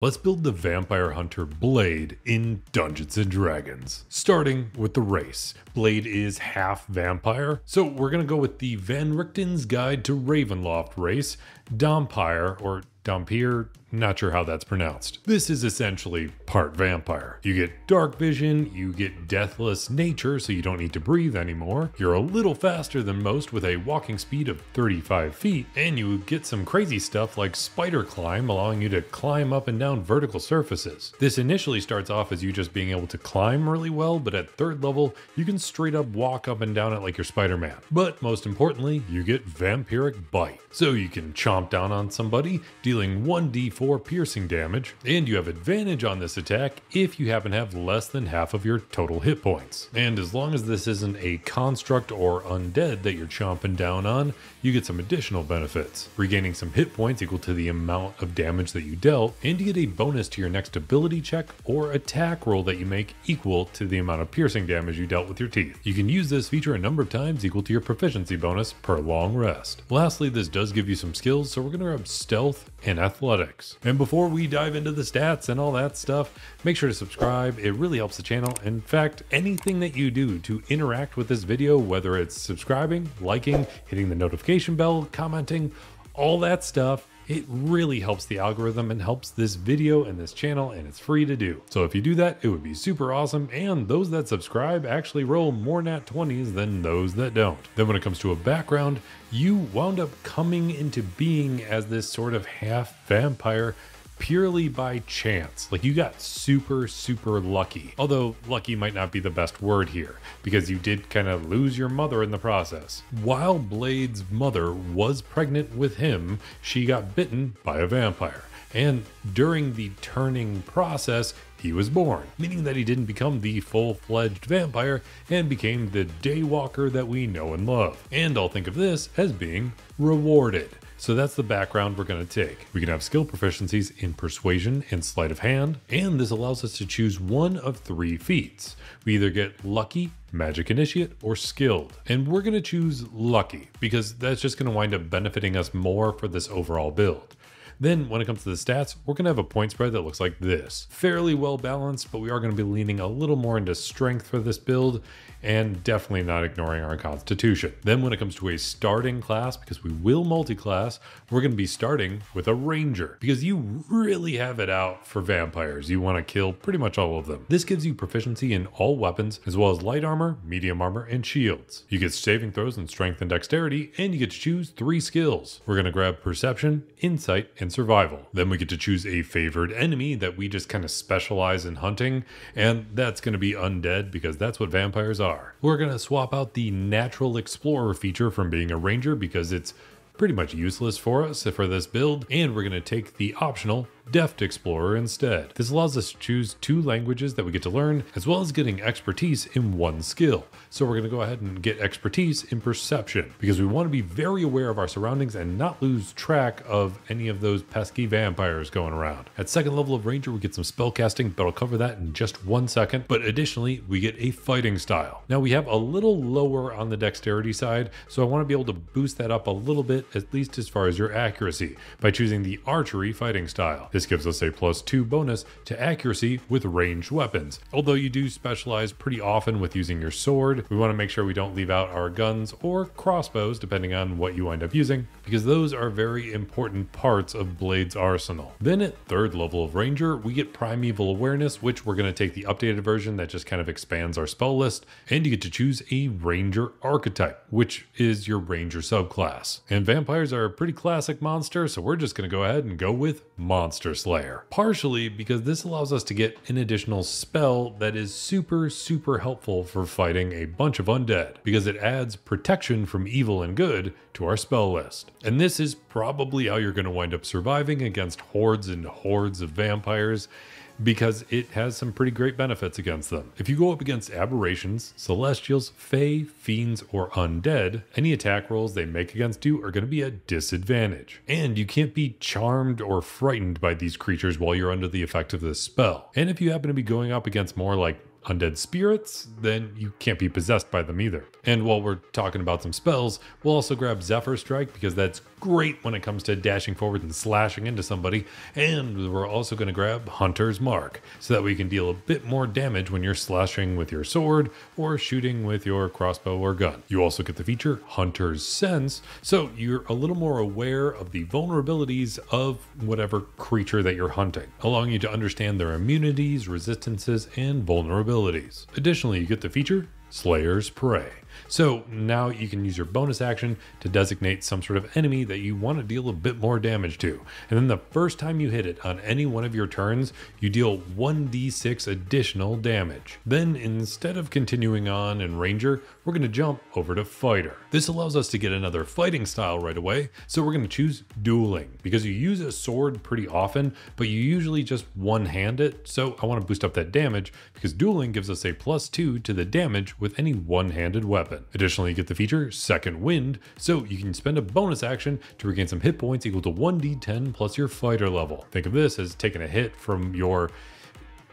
Let's build the Vampire Hunter Blade in Dungeons & Dragons. Starting with the race. Blade is half vampire, so we're going to go with the Van Richten's Guide to Ravenloft race, Dompire, or Dompier, not sure how that's pronounced. This is essentially part vampire. You get dark vision, you get deathless nature so you don't need to breathe anymore, you're a little faster than most with a walking speed of 35 feet, and you get some crazy stuff like spider climb, allowing you to climb up and down vertical surfaces. This initially starts off as you just being able to climb really well, but at 3rd level, you can straight up walk up and down it like you're Spider-Man. But most importantly, you get Vampiric Bite. So you can chomp down on somebody, dealing 1d4 piercing damage, and you have advantage on this attack if you happen to have less than half of your total hit points. And as long as this isn't a construct or undead that you're chomping down on, you get some additional benefits, regaining some hit points equal to the amount of damage that you dealt, and you get a bonus to your next ability check or attack roll that you make equal to the amount of piercing damage you dealt with your teeth. You can use this feature a number of times equal to your proficiency bonus per long rest. Lastly, this does give you some skills, so we're going to grab stealth and athletics. And before we dive into the stats and all that stuff, make sure to subscribe. It really helps the channel. In fact, anything that you do to interact with this video, whether it's subscribing, liking, hitting the notification bell, commenting, all that stuff, it really helps the algorithm and helps this video and this channel, and it's free to do. So if you do that, it would be super awesome, and those that subscribe actually roll more nat 20s than those that don't. Then when it comes to a background, you wound up coming into being as this sort of half vampire purely by chance. Like, you got super lucky. Although lucky might not be the best word here, because you did kind of lose your mother in the process. While Blade's mother was pregnant with him, she got bitten by a vampire. And during the turning process, he was born, meaning that he didn't become the full-fledged vampire and became the daywalker that we know and love. And I'll think of this as being rewarded. So that's the background we're going to take. We can have skill proficiencies in persuasion and sleight of hand, and this allows us to choose one of 3 feats. We either get lucky, magic initiate, or skilled. And we're going to choose lucky because that's just going to wind up benefiting us more for this overall build. Then when it comes to the stats, we're going to have a point spread that looks like this. Fairly well balanced, but we are going to be leaning a little more into strength for this build, and definitely not ignoring our constitution. Then when it comes to a starting class, because we will multi-class, we're going to be starting with a ranger, because you really have it out for vampires. You want to kill pretty much all of them. This gives you proficiency in all weapons, as well as light armor, medium armor, and shields. You get saving throws in strength and dexterity, and you get to choose 3 skills. We're going to grab perception, insight, and survival. Then we get to choose a favored enemy that we just kind of specialize in hunting, and that's going to be undead because that's what vampires are. We're going to swap out the natural explorer feature from being a ranger because it's pretty much useless for us for this build, and we're going to take the optional Deft Explorer instead. This allows us to choose 2 languages that we get to learn, as well as getting expertise in 1 skill. So we're going to go ahead and get expertise in perception, because we want to be very aware of our surroundings and not lose track of any of those pesky vampires going around. At 2nd level of Ranger, we get some spell casting, but I'll cover that in just 1 second. But additionally, we get a fighting style. Now we have a little lower on the dexterity side, so I want to be able to boost that up a little bit, at least as far as your accuracy, by choosing the archery fighting style. This gives us a +2 bonus to accuracy with ranged weapons. Although you do specialize pretty often with using your sword, we want to make sure we don't leave out our guns or crossbows, depending on what you wind up using, because those are very important parts of Blade's arsenal. Then at 3rd level of Ranger, we get Primeval Awareness, which we're going to take the updated version that just kind of expands our spell list, and you get to choose a Ranger archetype, which is your Ranger subclass. And vampires are a pretty classic monster, so we're just going to go ahead and go with Monster Slayer. Partially because this allows us to get an additional spell that is super helpful for fighting a bunch of undead, because it adds protection from evil and good to our spell list. And this is probably how you're going to wind up surviving against hordes and hordes of vampires, because it has some pretty great benefits against them. If you go up against aberrations, celestials, fae, fiends, or undead, any attack rolls they make against you are going to be at disadvantage. And you can't be charmed or frightened by these creatures while you're under the effect of this spell. And if you happen to be going up against more like undead spirits, then you can't be possessed by them either. And while we're talking about some spells, we'll also grab Zephyr Strike because that's great when it comes to dashing forward and slashing into somebody. And we're also going to grab Hunter's Mark so that we can deal a bit more damage when you're slashing with your sword or shooting with your crossbow or gun. You also get the feature Hunter's Sense, so you're a little more aware of the vulnerabilities of whatever creature that you're hunting, allowing you to understand their immunities, resistances, and vulnerabilities. Additionally, you get the feature Slayer's Prey. So now you can use your bonus action to designate some sort of enemy that you want to deal a bit more damage to. And then the first time you hit it on any one of your turns, you deal 1d6 additional damage. Then instead of continuing on in Ranger, we're going to jump over to Fighter. This allows us to get another fighting style right away. So we're going to choose Dueling because you use a sword pretty often, but you usually just one-hand it. So I want to boost up that damage because Dueling gives us a +2 to the damage with any one-handed weapon. Additionally, you get the feature Second Wind, so you can spend a bonus action to regain some hit points equal to 1d10 plus your fighter level. Think of this as taking a hit from your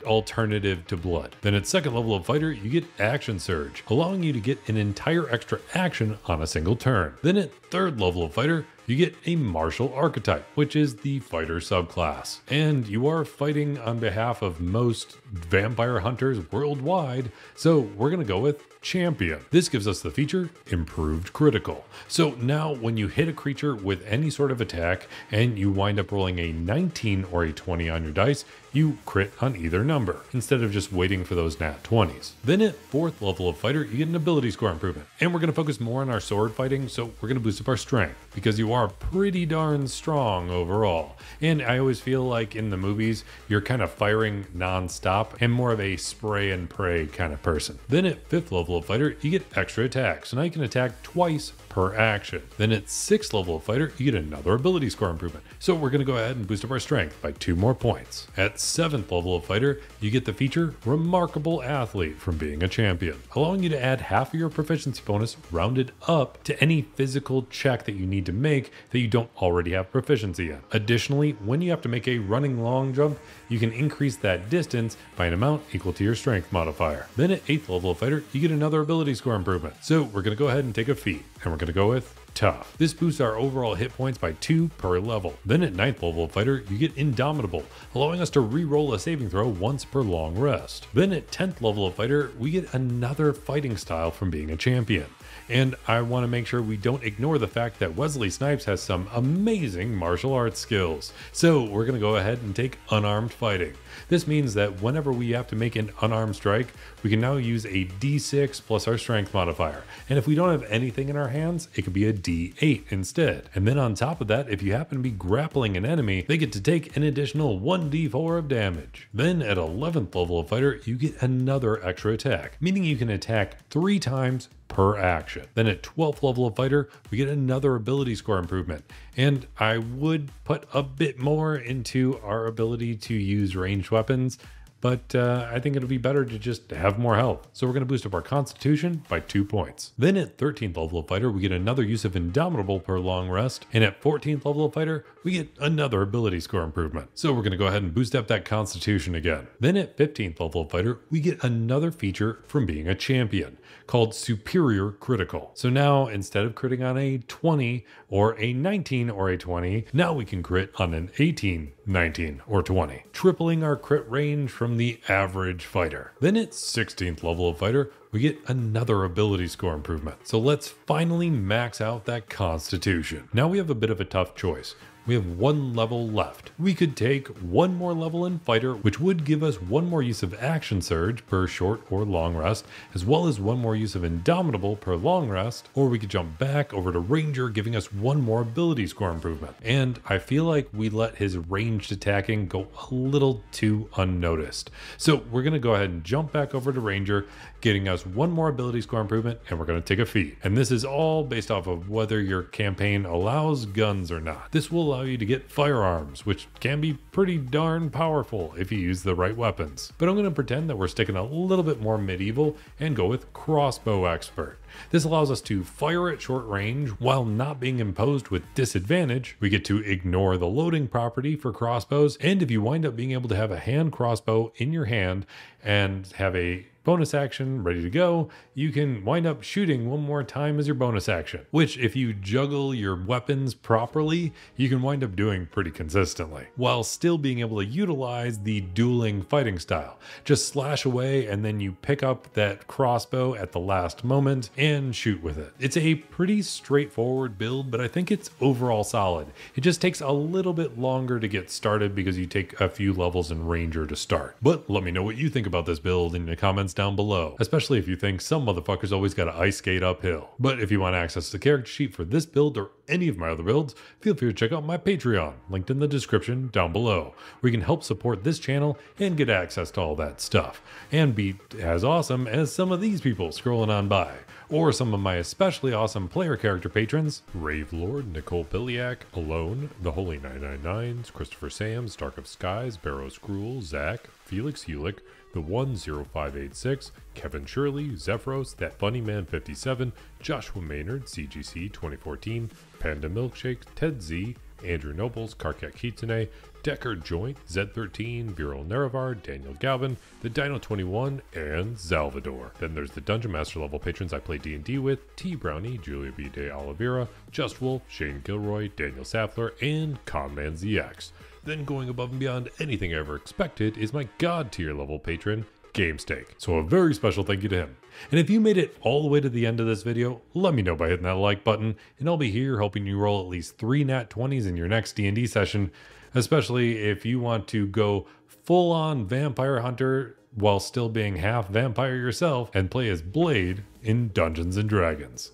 alternative to blood. Then at second level of fighter, you get Action Surge, allowing you to get an entire extra action on a single turn. Then at third level of fighter, you get a martial archetype, which is the fighter subclass. And you are fighting on behalf of most vampire hunters worldwide, so we're going to go with Champion. This gives us the feature Improved Critical. So now when you hit a creature with any sort of attack and you wind up rolling a 19 or a 20 on your dice, you crit on either number instead of just waiting for those nat 20s. Then at fourth level of fighter, you get an ability score improvement. And we're going to focus more on our sword fighting, so we're going to boost up our strength because you are pretty darn strong overall. And I always feel like in the movies, you're kind of firing non-stop and more of a spray and pray kind of person. Then at fifth level of fighter, you get extra attacks. So now you can attack twice per action. Then at sixth level of fighter, you get another ability score improvement. So we're going to go ahead and boost up our strength by 2 more points. At seventh level of fighter, you get the feature Remarkable Athlete from being a champion, allowing you to add half of your proficiency bonus rounded up to any physical check that you need to make that you don't already have proficiency in. Additionally, when you have to make a running long jump, you can increase that distance by an amount equal to your strength modifier. Then at 8th level of fighter, you get another ability score improvement. So we're going to go ahead and take a feat, and we're going to go with Tough. This boosts our overall hit points by 2 per level. Then at 9th level of fighter, you get Indomitable, allowing us to re-roll a saving throw once per long rest. Then at 10th level of fighter, we get another fighting style from being a champion. And I want to make sure we don't ignore the fact that Wesley Snipes has some amazing martial arts skills. So we're going to go ahead and take Unarmed Fighting. This means that whenever we have to make an unarmed strike, we can now use a D6 plus our strength modifier. And if we don't have anything in our hands, it could be a D8 instead. And then on top of that, if you happen to be grappling an enemy, they get to take an additional 1d4 of damage. Then at 11th level of fighter, you get another extra attack, meaning you can attack 3 times per action. Then at 12th level of fighter, we get another ability score improvement. And I would put a bit more into our ability to use ranged weapons, but I think it'll be better to just have more health. So we're going to boost up our constitution by 2 points. Then at 13th level of fighter, we get another use of Indomitable per long rest. And at 14th level of fighter, we get another ability score improvement. So we're going to go ahead and boost up that constitution again. Then at 15th level of fighter, we get another feature from being a champion called Superior Critical. So now instead of critting on a 20 or a 19 or a 20, now we can crit on an 18, 19 or 20, tripling our crit range from the average fighter. Then at 16th level of fighter, we get another ability score improvement. So let's finally max out that constitution. Now we have a bit of a tough choice. We have 1 level left. We could take 1 more level in fighter, which would give us 1 more use of action surge per short or long rest, as well as 1 more use of Indomitable per long rest, or we could jump back over to ranger, giving us 1 more ability score improvement. And I feel like we let his ranged attacking go a little too unnoticed. So we're going to go ahead and jump back over to ranger, getting us 1 more ability score improvement, and we're going to take a feat. And this is all based off of whether your campaign allows guns or not. This will allow you to get firearms, which can be pretty darn powerful if you use the right weapons. But I'm going to pretend that we're sticking a little bit more medieval and go with Crossbow Expert. This allows us to fire at short range while not being imposed with disadvantage. We get to ignore the loading property for crossbows, and if you wind up being able to have a hand crossbow in your hand and have a bonus action, ready to go, you can wind up shooting one more time as your bonus action, which if you juggle your weapons properly, you can wind up doing pretty consistently, while still being able to utilize the dueling fighting style. Just slash away and then you pick up that crossbow at the last moment and shoot with it. It's a pretty straightforward build, but I think it's overall solid. It just takes a little bit longer to get started because you take a few levels in Ranger to start. But let me know what you think about this build in the comments down below, especially if you think some motherfuckers always gotta ice skate uphill. But if you want access to the character sheet for this build or any of my other builds, feel free to check out my Patreon, linked in the description down below, where you can help support this channel and get access to all that stuff, and be as awesome as some of these people scrolling on by, or some of my especially awesome player character patrons: Rave Lord, Nicole Piliak, Alone, The Holy 999s, Christopher Sams, Dark of Skies, Barrows Gruel, Zach, Felix Hulick, The 10586, Kevin Shirley, Zephyros, That Funny Man 57, Joshua Maynard, CGC 2014, Panda Milkshake, Ted Z, Andrew Nobles, Karkat Kitsune, Decker Joint, Z13, Viral Nerevar, Daniel Galvin, The Dino 21, and Salvador. Then there's the Dungeon Master level patrons I play D&D with: T Brownie, Julia B. De Oliveira, Just Wolf, Shane Gilroy, Daniel Saffler, and Conman ZX. Then going above and beyond anything I ever expected is my God tier level patron, GameSteak. So a very special thank you to him. And if you made it all the way to the end of this video, let me know by hitting that like button, and I'll be here helping you roll at least 3 nat 20s in your next D&D session, especially if you want to go full on vampire hunter while still being half vampire yourself and play as Blade in Dungeons and Dragons.